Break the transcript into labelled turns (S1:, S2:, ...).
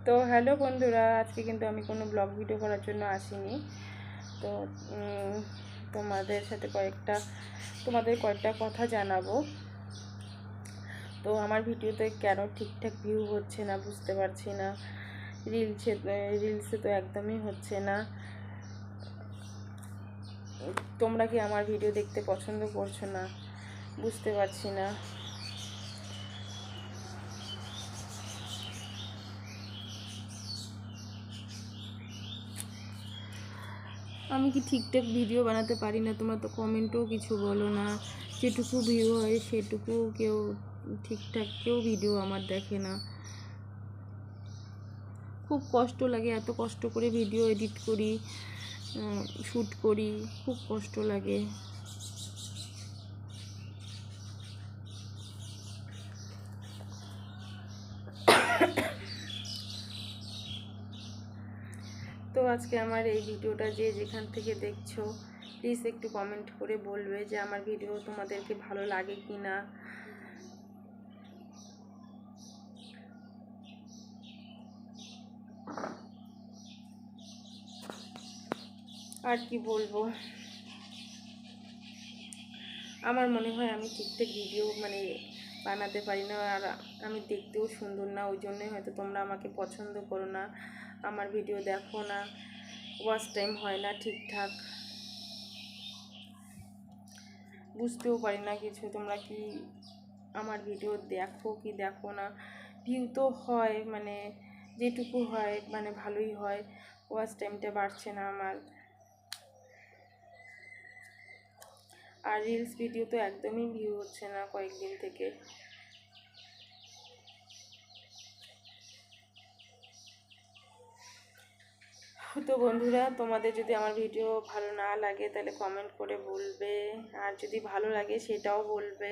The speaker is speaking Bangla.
S1: তো হ্যালো বন্ধুরা, আজকে কিন্তু আমি কোনো ব্লগ ভিডিও করার জন্য আসিনি। তো তোমাদের সাথে কয়েকটা কথা জানাবো। তো আমার ভিডিওতে কেন ঠিকঠাক ভিউ হচ্ছে না বুঝতে পারছি না। রিলসে তো একদমই হচ্ছে না। তোমরা কি আমার ভিডিও দেখতে পছন্দ করছো না বুঝতে পারছি না। আমি কি ঠিকঠাক ভিডিও বানাতে পারি না? তোমরা তো কমেন্টও কিছু বলো না। যেটুকু ভিউ হয় সেটুকু কেউ ভিডিও আমার দেখে না। খুব কষ্ট লাগে, এত কষ্ট করে ভিডিও এডিট করি, শ্যুট করি, খুব কষ্ট লাগে। তো আজকে আমার এই ভিডিওটা যে যেখান থেকে দেখছো প্লিজ একটু কমেন্ট করে বলবে যে আমার ভিডিও তোমাদেরকে ভালো লাগে কি না। আর কি বলবো, আমার মনে হয় আমি ঠিকঠাক ভিডিও বানাতে পারি না, আর আমি দেখতেও সুন্দর না। ওই জন্যই হয়তো তোমরা আমাকে পছন্দ করো না, আমার ভিডিও দেখো না, ওয়াচ টাইম হয় না ঠিকঠাক, বুঝতেও পারি না কিছু। তোমরা কি আমার ভিডিও দেখো কি দেখো না? ভিউ তো হয়, যেটুকু হয় ভালোই হয়, ওয়াচ টাইমটা বাড়ছে না আমার। আর রিলস ভিডিও তো একদমই ভিউ হচ্ছে না কয়েকদিন থেকে। তো বন্ধুরা, তোমাদের যদি আমার ভিডিও ভালো না লাগে তাহলে কমেন্ট করে বলবে, আর যদি ভালো লাগে সেটাও বলবে।